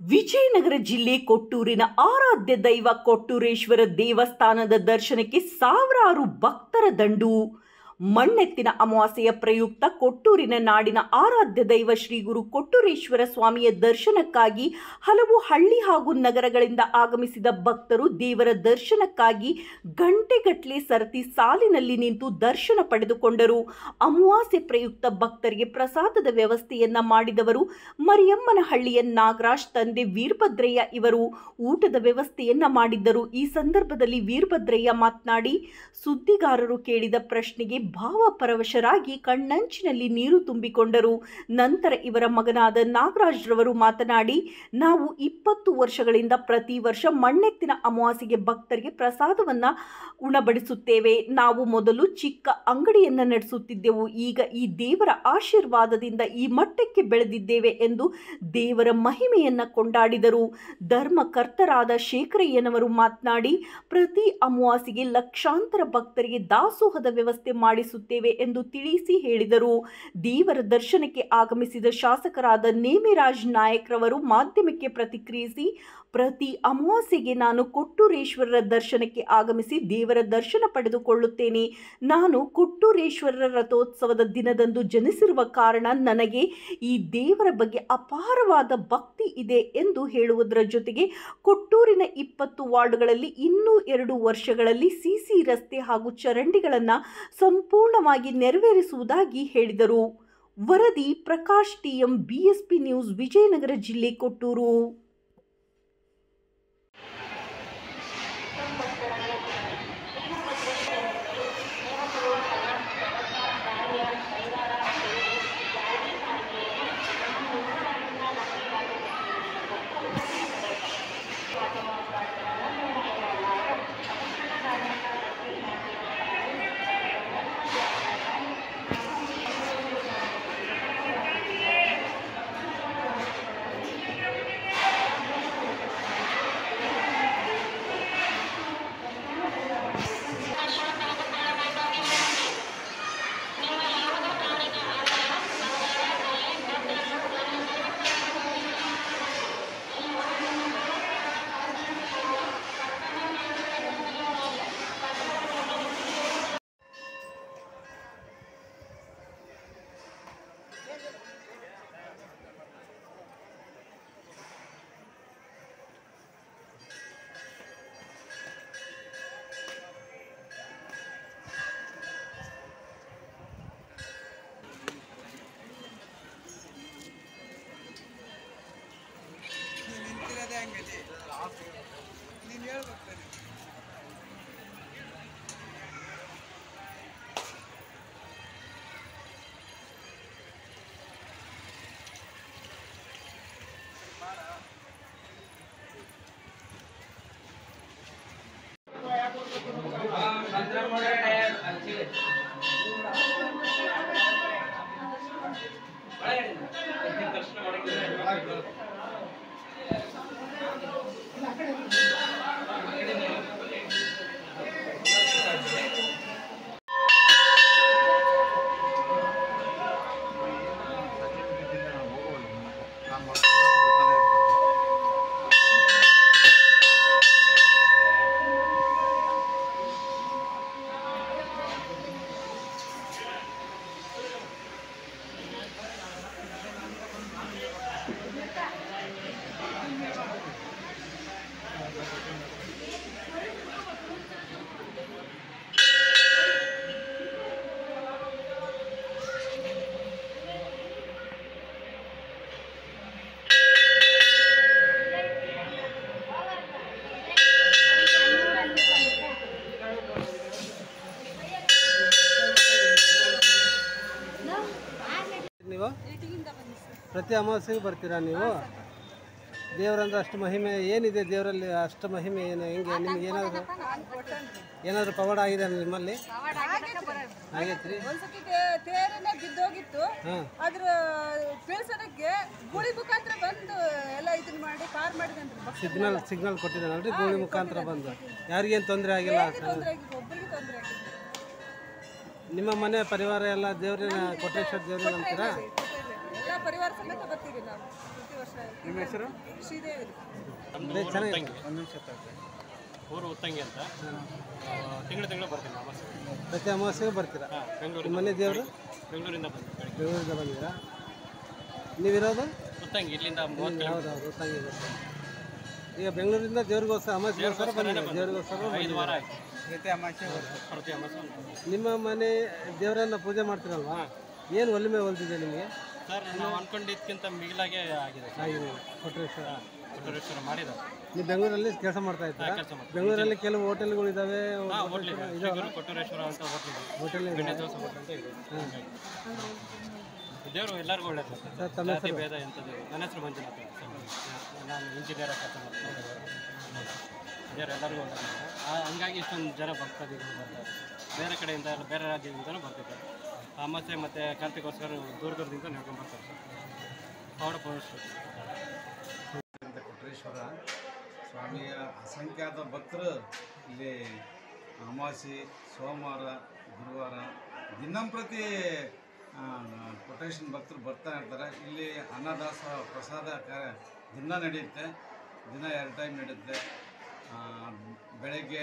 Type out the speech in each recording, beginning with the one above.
ವಿಜಯನಗರ ಜಿಲ್ಲೆ ಕೊಟ್ಟೂರಿನ ಆರಾಧ್ಯ ದೈವ ಕೊಟ್ಟೂರೇಶ್ವರ ದೇವಸ್ಥಾನದ ದರ್ಶನಕ್ಕೆ ಸಾವಿರಾರು ಭಕ್ತರ ದಂಡು. ಮಣ್ಣೆತ್ತಿನ ಅಮಾವಾಸ್ಯೆಯ ಪ್ರಯುಕ್ತ ಕೊಟ್ಟೂರಿನ ನಾಡಿನ ಆರಾಧ್ಯ ದೈವ ಶ್ರೀ ಗುರು ಕೊಟ್ಟೂರೇಶ್ವರ ಸ್ವಾಮಿಯ ದರ್ಶನಕ್ಕಾಗಿ ಹಲವು ಹಳ್ಳಿ ಹಾಗೂ ನಗರಗಳಿಂದ ಆಗಮಿಸಿದ ಭಕ್ತರು ದೇವರ ದರ್ಶನಕ್ಕಾಗಿ ಗಂಟೆಗಟ್ಟಲೆ ಸರತಿ ಸಾಲಿನಲ್ಲಿ ನಿಂತು ದರ್ಶನ ಪಡೆದುಕೊಂಡರು. ಅಮಾವಾಸ್ಯೆ ಪ್ರಯುಕ್ತ ಭಕ್ತರಿಗೆ ಪ್ರಸಾದದ ವ್ಯವಸ್ಥೆಯನ್ನ ಮಾಡಿದವರು ಮರಿಯಮ್ಮನಹಳ್ಳಿಯ ನಾಗರಾಜ್ ತಂದೆ ವೀರಭದ್ರಯ್ಯ ಇವರು ಊಟದ ವ್ಯವಸ್ಥೆಯನ್ನ ಮಾಡಿದ್ದರು. ಈ ಸಂದರ್ಭದಲ್ಲಿ ವೀರಭದ್ರಯ್ಯ ಮಾತನಾಡಿ, ಸುದ್ದಿಗಾರರು ಕೇಳಿದ ಪ್ರಶ್ನೆಗೆ ಭಾವಪರವಶರಾಗಿ ಕಣ್ಣಂಚಿನಲ್ಲಿ ನೀರು ತುಂಬಿಕೊಂಡರು. ನಂತರ ಇವರ ಮಗನಾದ ನಾಗರಾಜ್ ರವರು ಮಾತನಾಡಿ, ನಾವು 20 ವರ್ಷಗಳಿಂದ ಪ್ರತಿ ವರ್ಷ ಮಣ್ಣೆತ್ತಿನ ಅಮಾವಾಸ್ಯೆಗೆ ಭಕ್ತರಿಗೆ ಪ್ರಸಾದವನ್ನ ಉಣಬಡಿಸುತ್ತೇವೆ. ನಾವು ಮೊದಲು ಚಿಕ್ಕ ಅಂಗಡಿಯನ್ನ ನಡೆಸುತ್ತಿದ್ದೆವು. ಈಗ ಈ ದೇವರ ಆಶೀರ್ವಾದದಿಂದ ಈ ಮಟ್ಟಕ್ಕೆ ಬೆಳೆದಿದ್ದೇವೆ ಎಂದು ದೇವರ ಮಹಿಮೆಯನ್ನ ಕೊಂಡಾಡಿದರು. ಧರ್ಮಕರ್ತರಾದ ಶೇಖರಯ್ಯನವರು ಮಾತನಾಡಿ, ಪ್ರತಿ ಅಮಾವಾಸ್ಯೆಗೆ ಲಕ್ಷಾಂತರ ಭಕ್ತರಿಗೆ ದಾಸೋಹದ ವ್ಯವಸ್ಥೆ ಮಾಡಿಸುತ್ತೇವೆ ಎಂದು ತಿಳಿಸಿ ಹೇಳಿದರು. ದೇವರ ದರ್ಶನಕ್ಕೆ ಆಗಮಿಸಿದ ಶಾಸಕರಾದ ನೇಮಿರಾಜ್ ನಾಯಕ್ ರವರು ಮಾಧ್ಯಮಕ್ಕೆ ಪ್ರತಿಕ್ರಿಯಿಸಿ, ಪ್ರತಿ ಅಮಾವಾಸ್ಯೆಗೆ ನಾನು ಕೊಟ್ಟೂರೇಶ್ವರರ ದರ್ಶನಕ್ಕೆ ಆಗಮಿಸಿ ದೇವರ ದರ್ಶನ ಪಡೆದುಕೊಳ್ಳುತ್ತೇನೆ. ನಾನು ಕೊಟ್ಟೂರೇಶ್ವರರ ರಥೋತ್ಸವದ ದಿನದಂದು ಜನಿಸಿರುವ ಕಾರಣ ನನಗೆ ಈ ದೇವರ ಬಗ್ಗೆ ಅಪಾರವಾದ ಭಕ್ತಿ ಇದೆ ಎಂದು ಹೇಳುವುದರ ಜೊತೆಗೆ ಕೊಟ್ಟೂರಿನ 20 ವಾರ್ಡ್ಗಳಲ್ಲಿ ಇನ್ನೂ 2 ವರ್ಷಗಳಲ್ಲಿ ಸಿಸಿ ರಸ್ತೆ ಹಾಗೂ ಚರಂಡಿಗಳನ್ನು ಸಂಪೂರ್ಣವಾಗಿ ನೆರವೇರಿಸುವುದಾಗಿ ಹೇಳಿದರು. ವರದಿ Prakash TM, BSP news, Vijayanagara ಜಿಲ್ಲೆ, ಕೊಟ್ಟೂರು. ನೀವು ಪ್ರತಿ ಅಮಾವಾಸ್ಯೆಗೆ ಬರ್ತೀರಾ ನೀವು? ದೇವರಂದ್ರೆ ಅಷ್ಟು ಮಹಿಮೆ ಏನಿದೆ ದೇವರಲ್ಲಿ? ಅಷ್ಟು ಮಹಿಮೆ ಏನು? ಹೆಂಗೆ ನಿಮ್ಗೆ ಏನಾದರೂ ಪವಾಡ ಆಗಿದೆ ನಿಮ್ಮಲ್ಲಿ? ಆಗೈತ್ರಿ? ತೇರನೇ ಬಿದ್ದೋಗಿತ್ತು. ಅದ್ರ ತಿಳಿಸೋದಕ್ಕೆ ಗುಳಿ ಮುಖಾಂತರ ಬಂದು ಎಲ್ಲ ಇದನ್ನ ಮಾಡಿ ಪಾರ್ ಮಾಡಿದಂತ ಸಿಗ್ನಲ್ ಕೊಟ್ಟಿದ್ದಾನಲ್ರಿ, ಗುಳಿ ಮುಖಾಂತರ ಬಂದು. ಯಾರಿಗೇನು ತೊಂದರೆ ಆಗಿಲ್ಲ? ಒಬ್ಬರಿಗೆ ತೊಂದರೆ ಆಗಿಲ್ಲ. ನಿಮ್ಮ ಮನೆ ಪರಿವಾರ ಎಲ್ಲ ದೇವ್ರಿನ ಕೊಟ್ಟೇಶ್ವರ ದೇವ್ರಿನ ಅಂತೀರಾ? ಎಲ್ಲ ಪರಿವಾರ ಸಮೇತ ಬರ್ತೀವಿ ನಾವು ಪ್ರತಿ ವರ್ಷ. ವರ್ಷ ಆಯ್ತು. ನಿಮ್ಮ ಹೆಸರು? ಶ್ರೀದೇವಿ ರೀ. ಊರು ಉತ್ತಂಗಿ ಅಂತ ತಿಂಗಳು ಬರ್ತೀನಿ ಅಮಾವಾಸ್ಯೆ. ಪ್ರತಿ ಅಮಾವಾಸ್ಯೆಗೆ ಬರ್ತೀರಾ? ಬೆಂಗಳೂರು ನಿಮ್ಮ ಮನೆ ದೇವರು? ಬೆಂಗಳೂರಿಂದ ಬಂದು ಬೆಂಗಳೂರಿಂದ ಬಂದಿರಾ? ನೀವಿರೋದು ಉತ್ತಂಗಿ, ಇಲ್ಲಿಂದ 30 ಹೌದೌದು ಉತ್ತಂಗಿ ಗೊತ್ತು. ಈಗ ಬೆಂಗಳೂರಿಂದ ದೇವ್ರಿಗೋಸ್ಕರ ಅಮಾವಾಸ್ಯೆಗೋಸ್ಕರ ಬಂದಿದ್ದೀರಾ? ದೇವ್ರಿಗೋಸ್ಕರ 5 ವಾರ ಆಯ್ತು. ಪ್ರತಿ ಅಮಾವಾಸ್ಯೆ ನಿಮ್ಮ ಮನೆ ದೇವರನ್ನ ಪೂಜೆ ಮಾಡ್ತೀರಲ್ವಾ? ಏನು ಒಲಿಮೆ ಹೊಲ್ದಿದೆ ನಿಮಗೆ? ಸರ್ ನಾವು ಅನ್ಕೊಂಡಿದ್ದಕ್ಕಿಂತ ಮಿಗಿಲಾಗೆ ಆಗಿದೆ ಸರ್. ಆಗಿದೆ. ಕೊಟ್ರೇಶ್ವರ ಕೊಟ್ಟೂರೇಶ್ವರ ಮಾಡಿದ್ದಾರೆ. ನೀವು ಬೆಂಗಳೂರಲ್ಲಿ ಕೆಲಸ ಮಾಡ್ತಾ ಇದ್ದೀರಾ? ಕೆಲಸ ಮಾಡ್ತೀವಿ. ಬೆಂಗಳೂರಲ್ಲಿ ಕೆಲವು ಹೋಟೆಲ್ಗಳು ಇದಾವೆ, ಹೋಟ್ಲ್ ಇದೆ, ಕೊಟ್ಟೂರೇಶ್ವರ ಅಂತ ಹೋಟ್ಲ್ ಇದೆ. ಹೋಟೆಲ್ ಇದೆ. ಬೆಣ್ಣೆ ದೋಸೆ ಹೋಟ್ಲ್ ಅಂತ ಇದೆ. ದೇವರು ಎಲ್ಲರಿಗೂ ಒಳ್ಳೇದು ಸರ್, ತಮ್ಮ ಜಾತಿ ಭೇದ ಎಂಥದ್ದು. ನನ್ನ ಹೆಸರು ಮಂಜುನಾಥ್ ಅಂತ. ನಾನು ಇಂಜಿನಿಯರ್ ಕೆಲಸ ಮಾಡ್ತೀನಿ. ದೇವರು ಎಲ್ಲರಿಗೂ ಒಳ್ಳೇದು. ಹಂಗಾಗಿ ಇಷ್ಟೊಂದು ಜನ ಭಕ್ತಾದಿಗಳು ಬರ್ತಾರೆ. ಬೇರೆ ಕಡೆಯಿಂದ ಬೇರೆ ರಾಜ್ಯದಿಂದಲೂ ಬರ್ತಿದ್ದಾರೆ. ಅಮಾವಾಸ್ಯೆ ಮತ್ತು ಕಾರ್ತಿಕೋಸ್ಕರ ದೂರ ದೂರದಿಂದ ನಡ್ಕೊಂಡು ಬರ್ತಾರೆ ಸರ್. ಪವಾಡ ಪೌರ್ಣೇಶ್ವರ ಕೊಟ್ರೇಶ್ವರ ಸ್ವಾಮಿಯ ಅಸಂಖ್ಯಾತ ಭಕ್ತರು ಇಲ್ಲಿ ಅಮಾವಾಸ್ಯೆ, ಸೋಮವಾರ, ಗುರುವಾರ ದಿನಂಪ್ರತಿ ಕೊಟೇಶನ್ ಭಕ್ತರು ಬರ್ತಾ ಇರ್ತಾರೆ. ಇಲ್ಲಿ ಅನ್ನದಾಸ ಪ್ರಸಾದ ಕಾರ್ಯ ದಿನ ನಡೆಯುತ್ತೆ. ದಿನ 2 ಟೈಮ್ ನಡೆಯುತ್ತೆ. ಬೆಳಗ್ಗೆ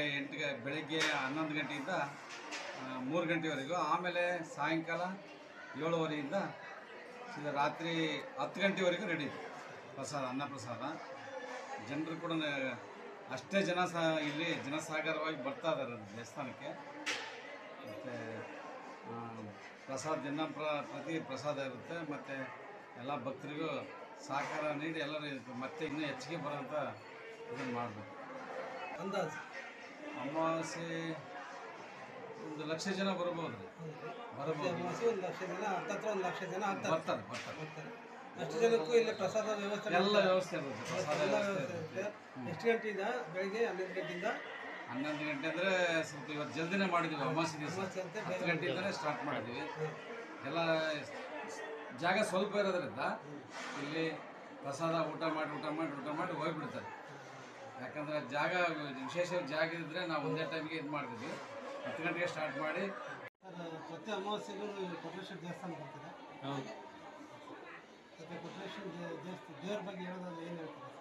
11 ಗಂಟೆಯಿಂದ 3 ಗಂಟೆವರೆಗೂ, ಆಮೇಲೆ ಸಾಯಂಕಾಲ 7:30ಯಿಂದ ರಾತ್ರಿ 10 ಗಂಟೆವರೆಗೂ ನಡೆಯುತ್ತೆ ಪ್ರಸಾದ, ಅನ್ನಪ್ರಸಾದ. ಜನರು ಕೂಡ ಅಷ್ಟೇ ಜನ ಇಲ್ಲಿ ಜನಸಾಗರವಾಗಿ ಬರ್ತಾ ಇದ್ದಾರೆ ದೇವಸ್ಥಾನಕ್ಕೆ. ಮತ್ತು ಪ್ರಸಾದ ಪ್ರತಿ ಪ್ರಸಾದ ಇರುತ್ತೆ. ಮತ್ತು ಎಲ್ಲ ಭಕ್ತರಿಗೂ ಸಹಕಾರ ನೀಡಿ ಎಲ್ಲರೂ ಮತ್ತೆ ಇನ್ನೂ ಹೆಚ್ಚಿಗೆ ಬರೋಂಥ ಇದನ್ನು ಮಾಡಬೇಕು. ಅಂದಾಜು ಅಮಾವಾಸ್ಯೆ 1 ಲಕ್ಷ ಜನ ಬರ್ಬೋದು ರೀ. ಬರ್ಬೋದು. 1 ಲಕ್ಷ ಜನ, ಹತ್ತತ್ರ 1 ಲಕ್ಷ ಜನ ಬರ್ತಾರೆ. ಅಷ್ಟು ಜನಕ್ಕೂ ಇಲ್ಲಿ ಪ್ರಸಾದ ವ್ಯವಸ್ಥೆ ಎಲ್ಲ ವ್ಯವಸ್ಥೆ ಇರುತ್ತೆ. ಪ್ರಸಾದ ವ್ಯವಸ್ಥೆ ಇರುತ್ತೆ. ಎಷ್ಟು ಗಂಟೆಯಿಂದ? ಬೆಳಿಗ್ಗೆ 11 ಗಂಟೆಯಿಂದ 11 ಗಂಟೆ ಅಂದರೆ ಸ್ವಲ್ಪ ಇವತ್ತು ಜಲ್ದಿನೇ ಮಾಡಿದ್ವಿ. ಅಮಾವಾಸ್ಯೆ ದಿವಸ 10 ಗಂಟೆಯಿಂದಲೇ ಸ್ಟಾರ್ಟ್ ಮಾಡಿದ್ವಿ. ಎಲ್ಲ ಜಾಗ ಸ್ವಲ್ಪ ಇರೋದ್ರಿಂದ ಇಲ್ಲಿ ಪ್ರಸಾದ ಊಟ ಮಾಡಿ ಹೋಗ್ಬಿಡ್ತಾರೆ. ಯಾಕಂದರೆ ಜಾಗ ವಿಶೇಷ ಜಾಗ ಇದ್ದರೆ ನಾವು ಒಂದೇ ಟೈಮಿಗೆ ಇದು ಮಾಡ್ತಿದ್ವಿ. 10 ಗಂಟೆಗೆ ಸ್ಟಾರ್ಟ್ ಮಾಡಿ ಪ್ರತಿ ಅಮಾವಾಸ್ಯೆಗೂ ಕೊಟ್ರೇಶ್ವರ ದೇವಸ್ಥಾನ ಬರ್ತಾರೆ. ಹೌದು. ಮತ್ತು ಕೊಟ್ರೇಶ್ವರ ದೇವ್ರ ಬಗ್ಗೆ ಹೇಳೋದಾದ್ರೆ ಏನು ಹೇಳ್ತಾರೆ?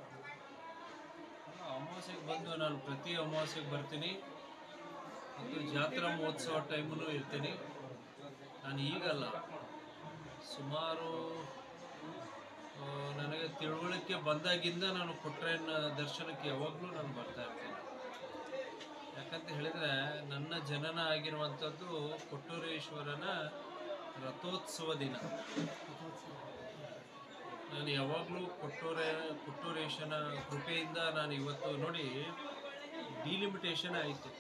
ಅಮಾವಾಸ್ಯೆಗೆ ಬಂದು ನಾನು ಪ್ರತಿ ಅಮಾವಾಸ್ಯೆಗೆ ಬರ್ತೀನಿ. ಮತ್ತು ಜಾತ್ರಾ ಮಹೋತ್ಸವ ಟೈಮೂ ಇರ್ತೀನಿ. ನಾನು ಈಗಲ್ಲ, ಸುಮಾರು ನನಗೆ ತಿಳುವಳಿಕೆ ಬಂದಾಗಿಂದ ನಾನು ಕೊಟ್ರೇನ ದರ್ಶನಕ್ಕೆ ಯಾವಾಗಲೂ ನಾನು ಬರ್ತಾ ಇರ್ತೀನಿ. ಯಾಕಂತ ಹೇಳಿದರೆ ನನ್ನ ಜನನ ಆಗಿರುವಂಥದ್ದು ಕೊಟ್ಟೂರೇಶ್ವರನ ರಥೋತ್ಸವ ದಿನ. ನಾನು ಯಾವಾಗಲೂ ಕೊಟ್ಟೂರೇಶನ ಕೃಪೆಯಿಂದ ನಾನು ಇವತ್ತು ನೋಡಿ ಡಿಲಿಮಿಟೇಷನ್ ಆಯಿತು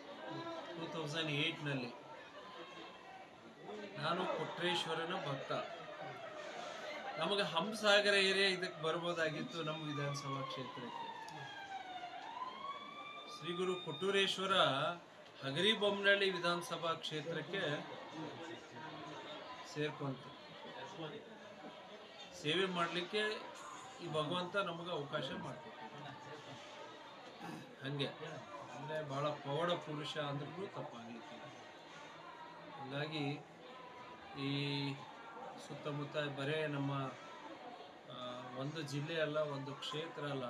2008ನಲ್ಲಿ. ನಾನು ಕೊಟ್ರೇಶ್ವರನ ಭಕ್ತ. ನಮಗೆ ಹಂಸಾಗರ ಏರಿಯಾ ಇದಕ್ಕೆ ಬರ್ಬೋದಾಗಿತ್ತು ನಮ್ಮ ವಿಧಾನಸಭಾ ಕ್ಷೇತ್ರಕ್ಕೆ. ಶ್ರೀ ಗುರು ಕೊಟ್ಟೂರೇಶ್ವರ ಹಗರಿಬೊಮ್ಮನಹಳ್ಳಿ ವಿಧಾನಸಭಾ ಕ್ಷೇತ್ರಕ್ಕೆ ಸೇರ್ಕೊಂತು. ಸೇವೆ ಮಾಡಲಿಕ್ಕೆ ಈ ಭಗವಂತ ನಮಗೆ ಅವಕಾಶ ಮಾಡಿಕೊಟ್ಟಿದ್ದ. ಹಾಗೆ ಅಂದರೆ ಭಾಳ ಪವಾಡ ಪುರುಷ ಅಂದ್ರೂ ತಪ್ಪಾಗಲಿಕ್ಕೆ. ಹಾಗಾಗಿ ಈ ಸುತ್ತಮುತ್ತ ಬರೇ ನಮ್ಮ ಒಂದು ಜಿಲ್ಲೆ ಅಲ್ಲ, ಒಂದು ಕ್ಷೇತ್ರ ಅಲ್ಲ,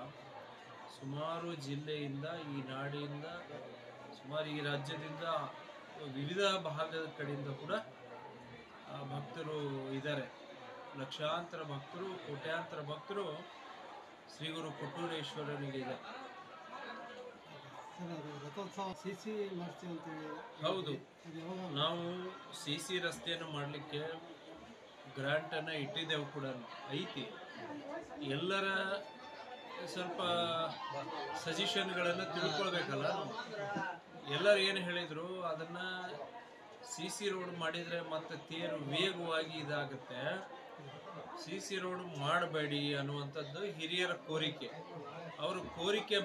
ಸುಮಾರು ಜಿಲ್ಲೆಯಿಂದ, ಈ ನಾಡಿಂದ, ಸುಮಾರು ಈ ರಾಜ್ಯದಿಂದ, ವಿವಿಧ ಭಾಗದ ಕಡೆಯಿಂದ ಕೂಡ ಭಕ್ತರು ಇದ್ದಾರೆ. ಲಕ್ಷಾಂತರ ಭಕ್ತರು, ಕೋಟ್ಯಾಂತರ ಭಕ್ತರು ಶ್ರೀ ಗುರು ಕೊಟ್ಟೂರೇಶ್ವರನಿಗೆ ಇದೆ. ರಥೋತ್ಸವ CC ಮಾಡ್ತೀವಿ ಅಂತೇಳಿ. ಹೌದು, ನಾವು CC ರಸ್ತೆಯನ್ನು ಮಾಡಲಿಕ್ಕೆ ಗ್ರಾಂಟನ್ನು ಇಟ್ಟಿದ್ದೆವು ಕೂಡ ಐತಿ. ಎಲ್ಲರ ಸ್ವಲ್ಪ ಸಜೆಷನ್ಗಳನ್ನು ತಿಳ್ಕೊಳ್ಬೇಕಲ್ಲ ನಾವು. ಎಲ್ಲರೂ ಏನು ಹೇಳಿದರು, ಅದನ್ನು CC ರೋಡ್ ಮಾಡಿದರೆ ಮತ್ತೆ ತೇರು ವೇಗವಾಗಿ ಇದಾಗುತ್ತೆ, CC ರೋಡ್ ಮಾಡಬೇಡಿ ಅನ್ನುವಂಥದ್ದು ಹಿರಿಯರ ಕೋರಿಕೆ. ಅವರು ಕೋರಿಕೆ